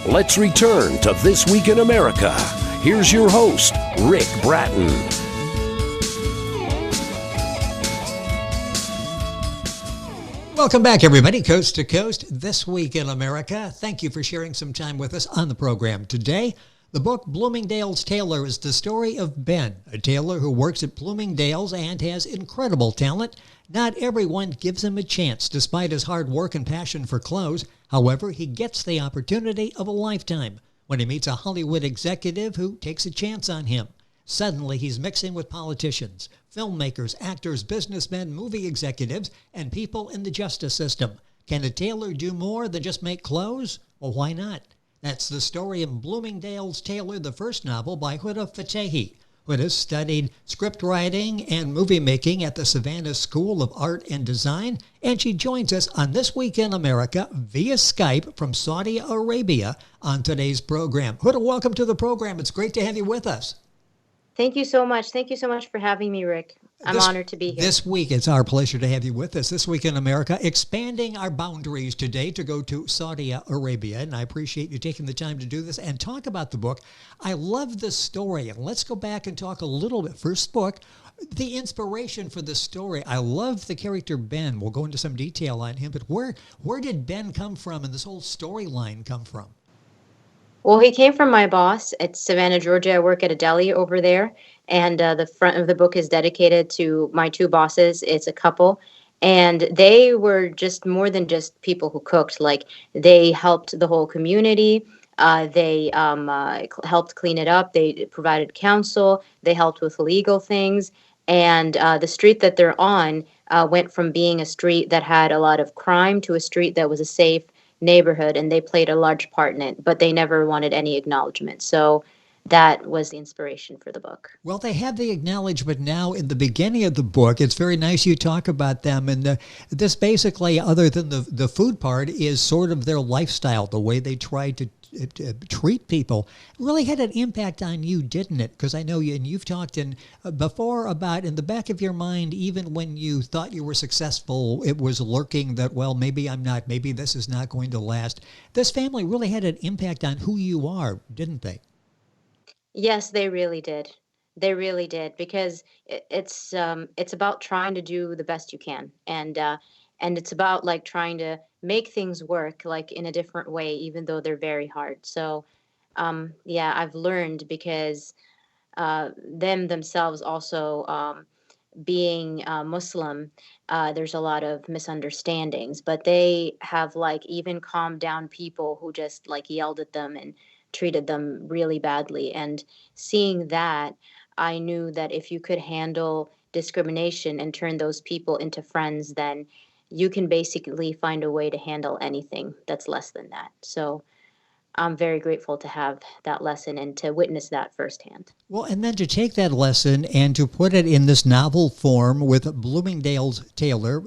Let's return to This Week in America. Here's your host, Rick Bratton. Welcome back, everybody, coast to coast, This Week in America. Thank you for sharing some time with us on the program today. The book Bloomingdale's Tailor is the story of Ben, a tailor who works at Bloomingdale's and has incredible talent. Not everyone gives him a chance, despite his hard work and passion for clothes. However, he gets the opportunity of a lifetime when he meets a Hollywood executive who takes a chance on him. Suddenly, he's mixing with politicians, filmmakers, actors, businessmen, movie executives, and people in the justice system. Can a tailor do more than just make clothes? Well, why not? That's the story of Bloomingdale's Tailor, the first novel by Huda Fitaihi. Huda studied script writing and movie making at the Savannah School of Art and Design, and she joins us on This Week in America via Skype from Saudi Arabia on today's program. Huda, welcome to the program. It's great to have you with us. Thank you so much. Thank you so much for having me, Rick. I'm honored to be here. This week, it's our pleasure to have you with us. This Week in America, expanding our boundaries today to go to Saudi Arabia. And I appreciate you taking the time to do this and talk about the book. I love the story. And let's go back and talk a little bit. First book, the inspiration for the story. I love the character Ben. We'll go into some detail on him. But where did Ben come from and this whole storyline come from? Well, he came from my boss at Savannah, Georgia. I work at a deli over there. And the front of the book is dedicated to my two bosses. It's a couple. And they were just more than just people who cooked. Like, they helped the whole community. They helped clean it up. They provided counsel. They helped with legal things. And the street that they're on went from being a street that had a lot of crime to a street that was a safe neighborhood, and they played a large part in it, but they never wanted any acknowledgement. So that was the inspiration for the book. Well, they have the acknowledgement now in the beginning of the book. It's very nice you talk about them. And this basically, other than the food part, is sort of their lifestyle, the way they try to treat people. Really had an impact on you, didn't it? Because I know you, and you've talked before about, in the back of your mind, even when you thought you were successful, it was lurking that, well, maybe I'm not, maybe this is not going to last. This family really had an impact on who you are, didn't they? Yes, they really did. They really did, because it's about trying to do the best you can, and it's about like trying to make things work like in a different way, even though they're very hard. So, yeah, I've learned, because them themselves also being Muslim, there's a lot of misunderstandings, but they have like even calmed down people who just like yelled at them and treated them really badly. And seeing that, I knew that if you could handle discrimination and turn those people into friends, then you can basically find a way to handle anything that's less than that. So I'm very grateful to have that lesson and to witness that firsthand. Well, and then to take that lesson and to put it in this novel form with Bloomingdale's Tailor,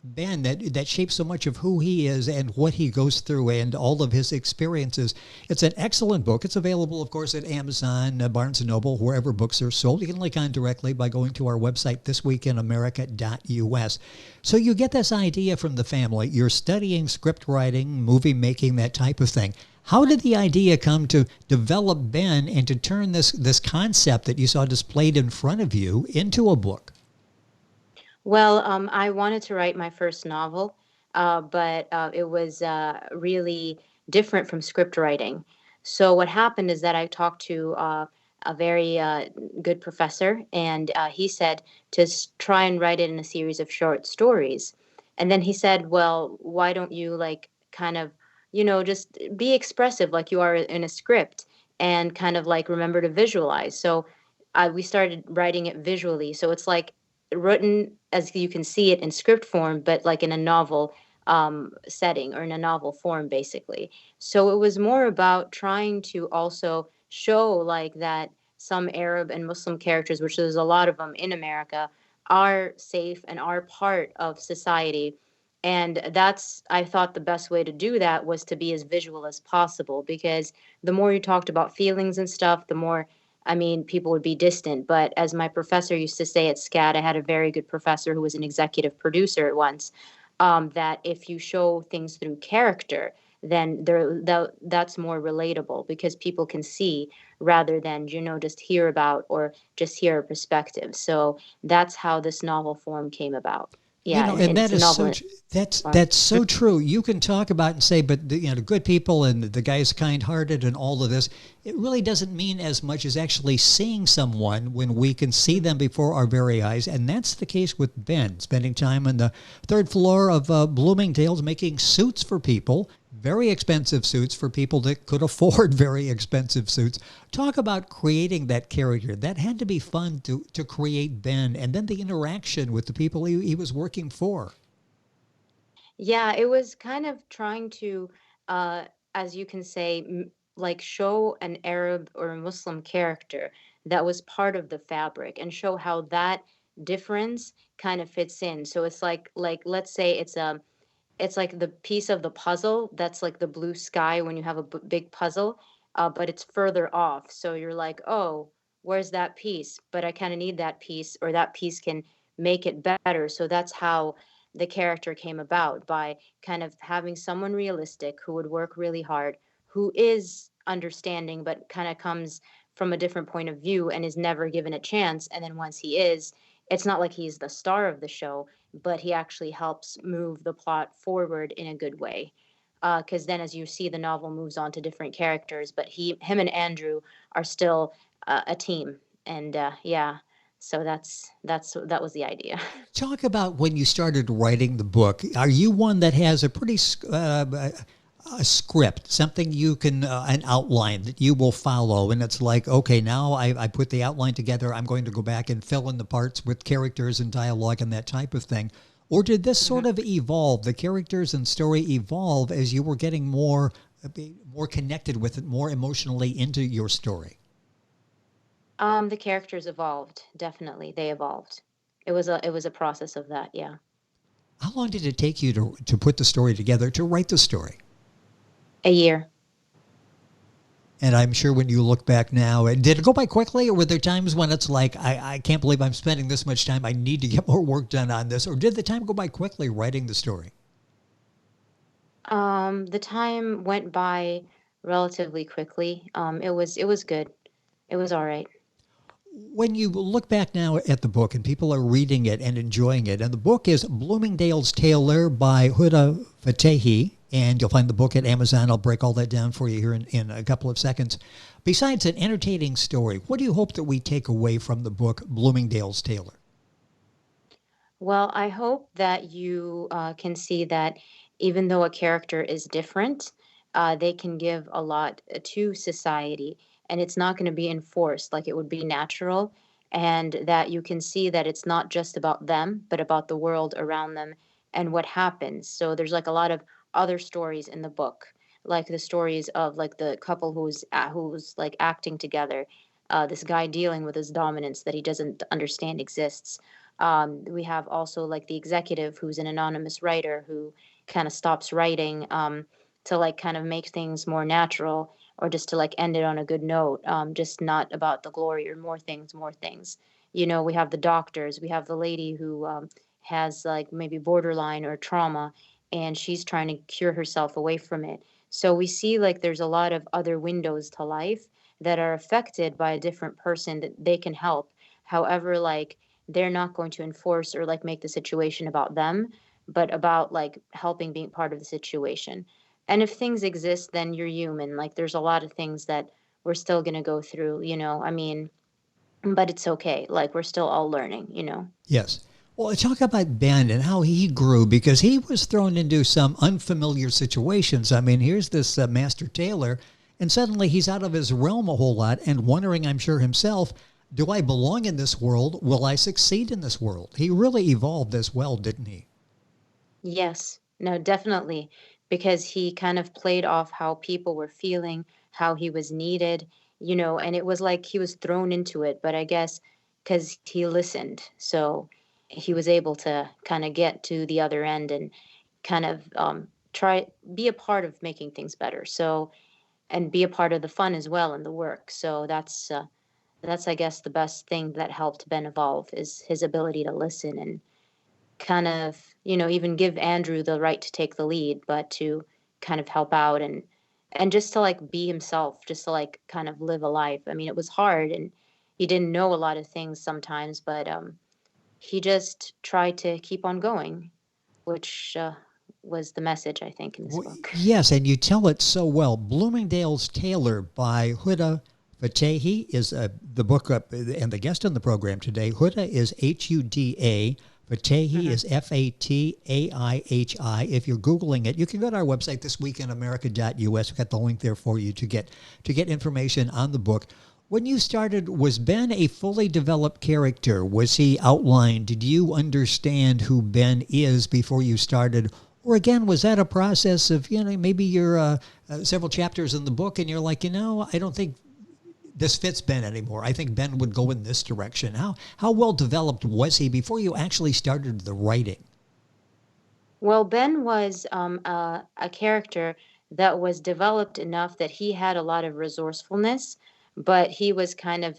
Ben, that shapes so much of who he is and what he goes through and all of his experiences. It's an excellent book. It's available, of course, at Amazon, Barnes & Noble, wherever books are sold. You can link on directly by going to our website, thisweekinamerica.us. So you get this idea from the family. You're studying script writing, movie making, that type of thing. How did the idea come to develop Ben and to turn this concept that you saw displayed in front of you into a book? Well, I wanted to write my first novel, but it was really different from script writing. So what happened is that I talked to a very good professor, and he said to try and write it in a series of short stories. And then he said, well, why don't you like kind of, just be expressive like you are in a script, and kind of like remember to visualize. So we started writing it visually. So it's like written as you can see it in script form, but like in a novel setting, or in a novel form, basically. So it was more about trying to also show like that some Arab and Muslim characters, which there's a lot of them in America, are safe and are part of society. And I thought the best way to do that was to be as visual as possible, because the more you talked about feelings and stuff, the more, people would be distant. But as my professor used to say at SCAD, I had a very good professor who was an executive producer at once, that if you show things through character, then that's more relatable because people can see rather than, just hear about or just hear a perspective. So that's how this novel form came about. You Yeah, know, and and it's that a is novel form. that's so true. You can talk about and say, but the good people and the guy's kind-hearted and all of this. It really doesn't mean as much as actually seeing someone when we can see them before our very eyes, and that's the case with Ben, spending time on the third floor of Bloomingdale's making suits for people, very expensive suits for people that could afford very expensive suits. Talk about creating that character. That had to be fun to create Ben, and then the interaction with the people he was working for. Yeah, it was kind of trying to, uh, as you can say, like show an Arab or a Muslim character that was part of the fabric and show how that difference kind of fits in. So it's like let's say it's like the piece of the puzzle that's like the blue sky when you have a big puzzle, but it's further off. So you're like, oh, where's that piece? But I kind of need that piece, or that piece can make it better. So that's how the character came about, by kind of having someone realistic who would work really hard, who is understanding, but kind of comes from a different point of view and is never given a chance. And then once he is, it's not like he's the star of the show, but he actually helps move the plot forward in a good way. Because then, as you see, the novel moves on to different characters, but him, and Andrew are still a team, and yeah, so that was the idea. Talk about when you started writing the book. Are you one that has a pretty a script, something you can an outline that you will follow, and it's like, okay, now I put the outline together. I'm going to go back and fill in the parts with characters and dialogue and that type of thing. Or did this hmm sort of evolve? The characters and story evolve as you were getting more connected with it, more emotionally into your story. The characters evolved. Definitely, they evolved. It was a process of that. Yeah, How long did it take you to put the story together, to write the story? a year. And I'm sure when you look back now, did it go by quickly, or were there times when it's like, I can't believe I'm spending this much time. I need to get more work done on this. Or did the time go by quickly writing the story? The time went by relatively quickly. It was good. It was all right. When you look back now at the book and people are reading it and enjoying it, and the book is Bloomingdale's Tailor by Huda Fitaihi, and you'll find the book at Amazon. I'll break all that down for you here in a couple of seconds. Besides an entertaining story, what do you hope that we take away from the book Bloomingdale's Tailor? Well, I hope that you can see that even though a character is different, they can give a lot to society, and it's not going to be enforced like it would be natural, and that you can see that it's not just about them, but about the world around them and what happens. So there's like a lot of other stories in the book, like the stories of like the couple who's like acting together, this guy dealing with his dominance that he doesn't understand exists. We have also like the executive who's an anonymous writer who kind of stops writing to like kind of make things more natural, or just to like end it on a good note, just not about the glory or more things, more things. We have the doctors, we have the lady who has like maybe borderline or trauma, and she's trying to cure herself away from it. So we see like there's a lot of other windows to life that are affected by a different person that they can help. However, like they're not going to enforce or like make the situation about them, but about like helping being part of the situation. And if things exist, then you're human. Like there's a lot of things that we're still going to go through, I mean, but it's okay. Like we're still all learning. Yes. Well, talk about Ben and how he grew, because he was thrown into some unfamiliar situations. I mean, here's this master tailor, and suddenly he's out of his realm a whole lot and wondering, I'm sure himself, do I belong in this world? Will I succeed in this world? He really evolved as well, didn't he? Yes, no, definitely, because he kind of played off how people were feeling, how he was needed, and it was like he was thrown into it, but I guess because he listened, so he was able to kind of get to the other end and kind of try be a part of making things better. So, and be a part of the fun as well in the work. So that's I guess the best thing that helped Ben evolve is his ability to listen and kind of, even give Andrew the right to take the lead, but to kind of help out, and just to like be himself, just to like kind of live a life. I mean, it was hard, and he didn't know a lot of things sometimes, but he just tried to keep on going, which was the message, I think, in this book. Yes, and you tell it so well. Bloomingdale's Tailor by Huda Fitaihi is the book, and the guest on the program today. Huda is Huda. Fitaihi is Fataihi. If you're Googling it, you can go to our website, thisweekinamerica.us. We've got the link there for you to get information on the book. When you started, was Ben a fully developed character? Was he outlined? Did you understand who Ben is before you started? Or again, was that a process of, maybe you're several chapters in the book and you're like, I don't think this fits Ben anymore. I think Ben would go in this direction. How well developed was he before you actually started the writing? Well, Ben was a character that was developed enough that he had a lot of resourcefulness, but he was kind of,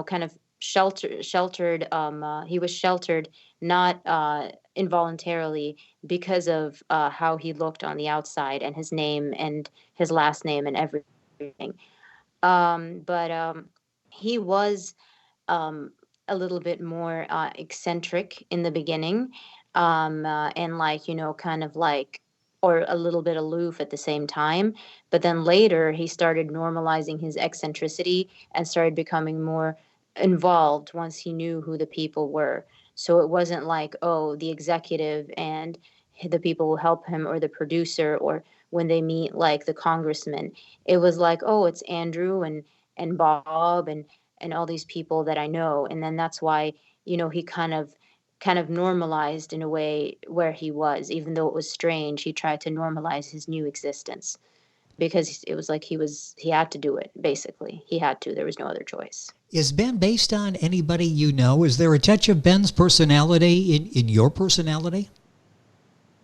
kind of sheltered. He was sheltered, not involuntarily, because of how he looked on the outside and his name and his last name and everything. But he was a little bit more eccentric in the beginning, and like, kind of like, or a little bit aloof at the same time. But then later, he started normalizing his eccentricity and started becoming more involved once he knew who the people were. So it wasn't like, oh, the executive and the people who help him, or the producer, or when they meet like the congressman. It was like, oh, it's Andrew and Bob and all these people that I know. And then that's why, he kind of normalized in a way where he was, even though it was strange. He tried to normalize his new existence because it was like he had to do it. Basically, he had to. There was no other choice. Is Ben based on anybody you know? Is there a touch of Ben's personality in your personality?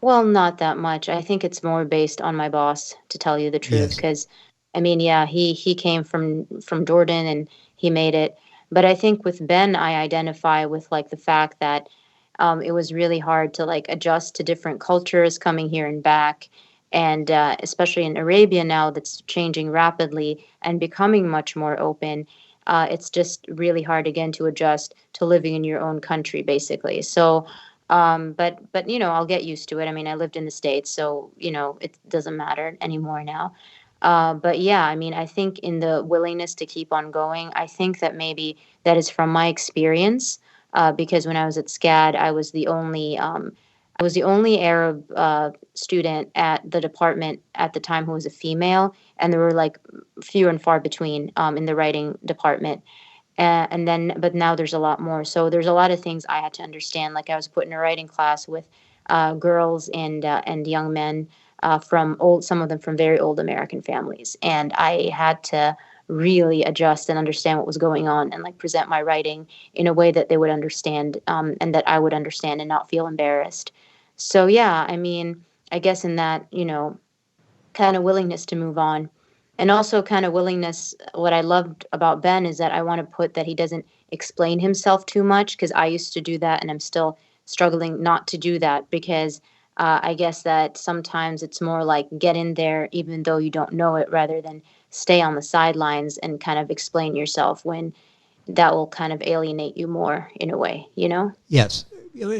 Well, not that much. I think it's more based on my boss, to tell you the truth, Yes. because I mean, yeah, he came from Jordan and he made it. But I think with Ben, I identify with like the fact that it was really hard to like adjust to different cultures coming here and back, and especially in Arabia now, that's changing rapidly and becoming much more open. It's just really hard again to adjust to living in your own country, basically. So but I'll get used to it. I mean, I lived in the States, so it doesn't matter anymore now. But yeah, I mean, I think in the willingness to keep on going, I think that maybe that is from my experience, because when I was at SCAD, I was the only Arab student at the department at the time who was a female, and there were like few and far between in the writing department. And then, but now there's a lot more. So there's a lot of things I had to understand. Like I was put in a writing class with girls and young men from some of them from very old American families, and I had to really adjust and understand what was going on, and like present my writing in a way that they would understand, and that I would understand and not feel embarrassed. So yeah, I mean, I guess in that, kind of willingness to move on. And also kind of willingness, what I loved about Ben is that I want to put that he doesn't explain himself too much, because I used to do that and I'm still struggling not to do that, because I guess that sometimes it's more like get in there even though you don't know it, rather than stay on the sidelines and kind of explain yourself, when that will kind of alienate you more in a way, you know? Yes.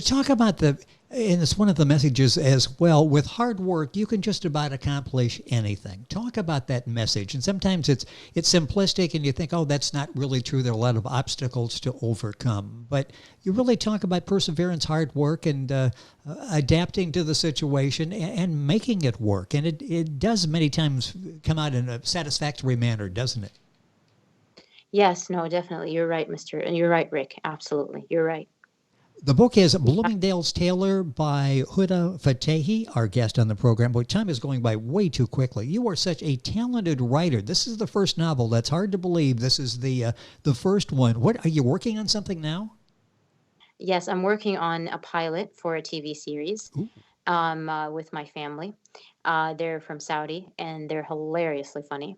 Talk about and it's one of the messages as well, with hard work, you can just about accomplish anything. Talk about that message. And sometimes it's simplistic and you think, oh, that's not really true. There are a lot of obstacles to overcome. But you really talk about perseverance, hard work, and adapting to the situation and making it work. And it does many times come out in a satisfactory manner, doesn't it? Yes, no, definitely. You're right, and you're right, Rick. Absolutely. You're right. The book is Bloomingdale's Tailor by Huda Fitaihi, our guest on the program. But time is going by way too quickly. You are such a talented writer. This is the first novel. That's hard to believe. This is the first one. What are you working on something now? Yes, I'm working on a pilot for a TV series, Ooh. with my family. They're from Saudi, and they're hilariously funny.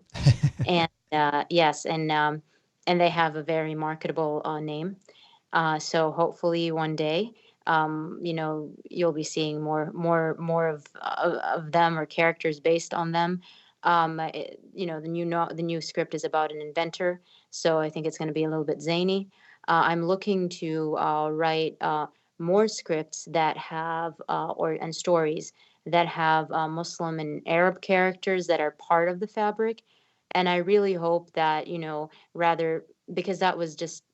And yes, and they have a very marketable name. So hopefully one day you'll be seeing more of them or characters based on them. The new script is about an inventor, so I think it's going to be a little bit zany. I'm looking to write more scripts that have or and stories that have Muslim and Arab characters that are part of the fabric. And I really hope that, rather, because that was just,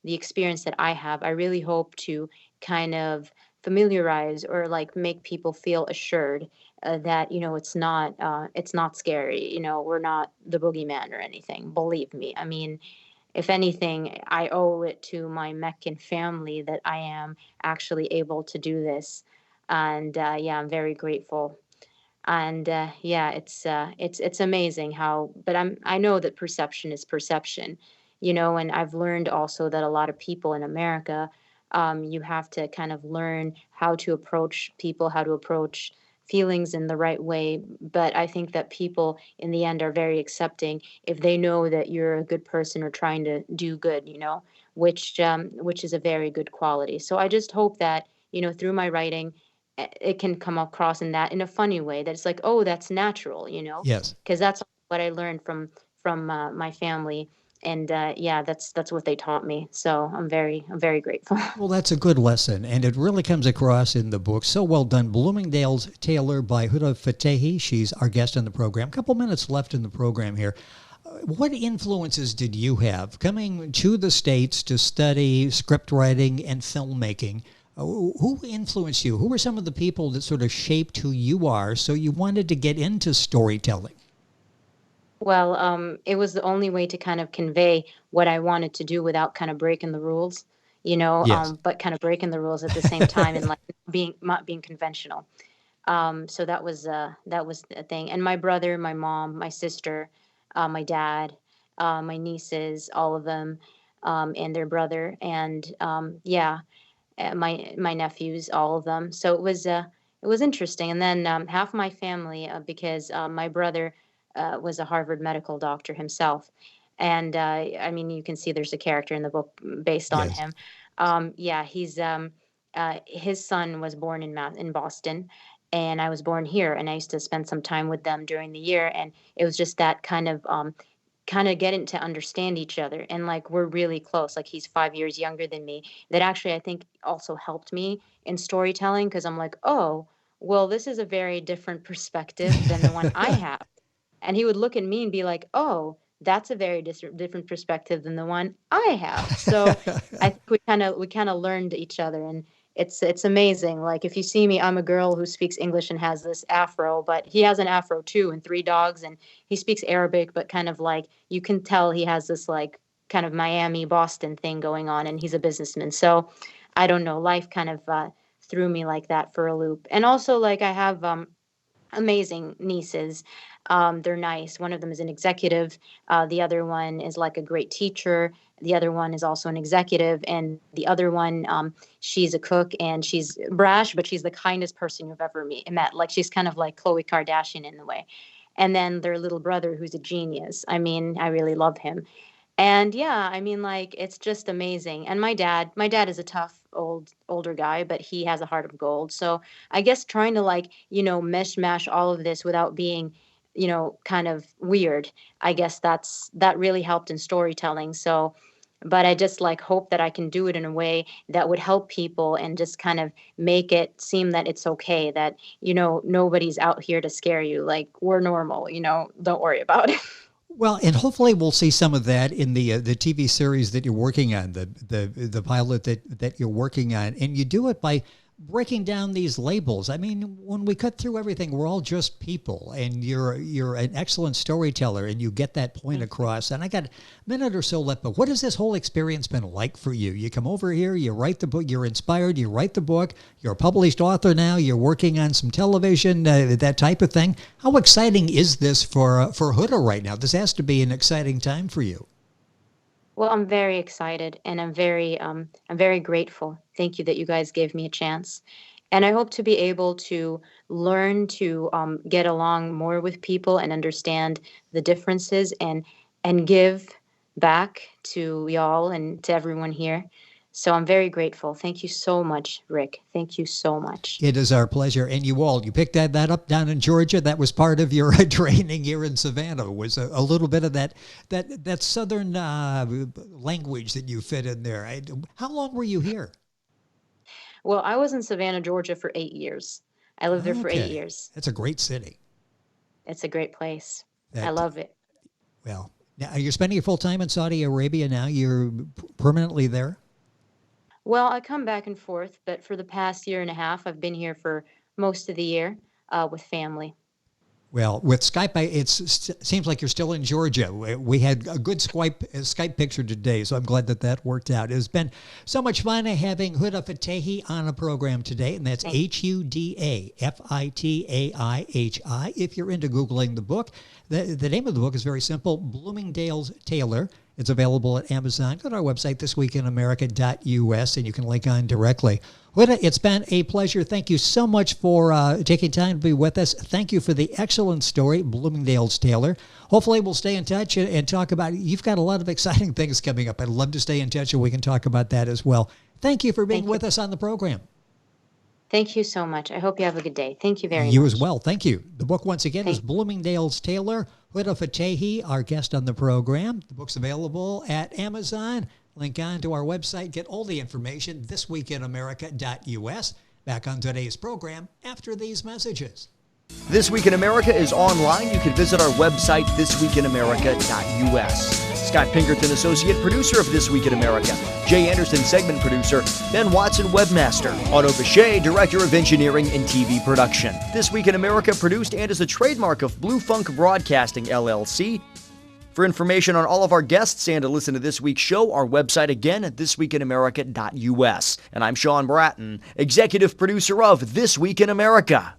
the experience that I have, I really hope to kind of familiarize or like make people feel assured that, it's not scary. We're not the boogeyman or anything. Believe me. I mean, if anything, I owe it to my Meccan family that I am actually able to do this. And yeah, I'm very grateful. And yeah, it's amazing how. But I know that perception is perception, and I've learned also that a lot of people in America, you have to kind of learn how to approach people, how to approach feelings in the right way. But I think that people in the end are very accepting if they know that you're a good person or trying to do good, which is a very good quality. So I just hope that, through my writing, it can come across in a funny way, that it's like, oh, that's natural, Yes. because that's what I learned from my family. And yeah, that's what they taught me. So I'm very grateful. Well, that's a good lesson, and it really comes across in the book. So well done. Bloomingdale's Tailor by Huda Fitaihi. She's our guest on the program. A couple minutes left in the program here. What influences did you have coming to the States to study script writing and filmmaking? Who influenced you? Who were some of the people that sort of shaped who you are so you wanted to get into storytelling? Well, it was the only way to kind of convey what I wanted to do without kind of breaking the rules, Yes. but kind of breaking the rules at the same time and like being not being conventional. So that was the thing. And my brother, my mom, my sister, my dad, my nieces, all of them, and their brother, and yeah, my nephews, all of them. So it was interesting. And then half my family, because my brother was a Harvard medical doctor himself, and I mean, you can see there's a character in the book based on Yes. him. Yeah, his son was born in Boston, and I was born here, and I used to spend some time with them during the year, and it was just that kind of getting to understand each other, and like we're really close, like he's 5 years younger than me, that actually I think also helped me in storytelling, because I'm like, oh, well, this is a very different perspective than the one I have. And he would look at me and be like, oh, that's a very different perspective than the one I have. So I think we kind of learned each other, and it's amazing. Like if you see me, I'm a girl who speaks English and has this afro, but he has an afro too, and three dogs, and he speaks Arabic, but kind of like you can tell he has this like kind of Miami Boston thing going on, and he's a businessman. So I don't know, life kind of threw me like that for a loop. And also, like, I have amazing nieces. They're nice. One of them is an executive. The other one is like a great teacher. The other one is also an executive. And the other one, she's a cook, and she's brash, but she's the kindest person you've ever met. Like she's kind of like Khloe Kardashian in a way. And then their little brother, who's a genius. I mean, I really love him. And yeah, I mean, like, it's just amazing. And my dad is a tough older guy, but he has a heart of gold. So I guess trying to, like, mesh mash all of this without being, kind of weird. I guess that really helped in storytelling. So, but I just like hope that I can do it in a way that would help people and just kind of make it seem that it's okay, that, nobody's out here to scare you. Like, we're normal, don't worry about it. Well, and hopefully we'll see some of that in the TV series that you're working on, the pilot that you're working on, and you do it by breaking down these labels. I mean, when we cut through everything, we're all just people, and you're an excellent storyteller, and you get that point across. And I got a minute or so left, but what has this whole experience been like for you? You come over here, you write the book, you're inspired, you write the book, you're a published author now, you're working on some television, that type of thing. How exciting is this for Huda right now? This has to be an exciting time for you. Well, I'm very excited, and I'm very grateful. Thank you that you guys gave me a chance. And I hope to be able to learn to get along more with people and understand the differences, and give back to y'all and to everyone here. So I'm very grateful. Thank you so much, Rick. Thank you so much. It is our pleasure. And you picked that up down in Georgia. That was part of your training here in Savannah, was a little bit of that southern language that you fit in there. How long were you here? Well, I was in Savannah, Georgia for 8 years. I lived there for 8 years. That's a great city. It's a great place. I love it. Well, now you're spending your full time in Saudi Arabia now. You're permanently there? Well, I come back and forth, but for the past year and a half, I've been here for most of the year with family. Well, with Skype, it seems like you're still in Georgia. We had a good Skype picture today, so I'm glad that worked out. It's been so much fun having Huda Fitaihi on a program today, and that's Huda Fitaihi. If you're into Googling the book, the name of the book is very simple, Bloomingdale's Tailor. It's available at Amazon. Go to our website, thisweekinamerica.us, and you can link on directly. Huda, it's been a pleasure. Thank you so much for taking time to be with us. Thank you for the excellent story, Bloomingdale's Tailor. Hopefully we'll stay in touch and talk about it. You've got a lot of exciting things coming up. I'd love to stay in touch and we can talk about that as well. Thank you for being with us on the program. Thank you so much. I hope you have a good day. Thank you very much. You as well. Thank you. The book, once again, is Bloomingdale's Tailor. Huda Fitaihi, our guest on the program. The book's available at Amazon. Link on to our website. Get all the information, thisweekinamerica.us. Back on today's program after these messages. This Week in America is online. You can visit our website, thisweekinamerica.us. Scott Pinkerton, Associate Producer of This Week in America. Jay Anderson, Segment Producer. Ben Watson, Webmaster. Otto Bechet, Director of Engineering and TV Production. This Week in America produced and is a trademark of Blue Funk Broadcasting, LLC. For information on all of our guests and to listen to this week's show, our website again at thisweekinamerica.us. And I'm Sean Bratton, Executive Producer of This Week in America.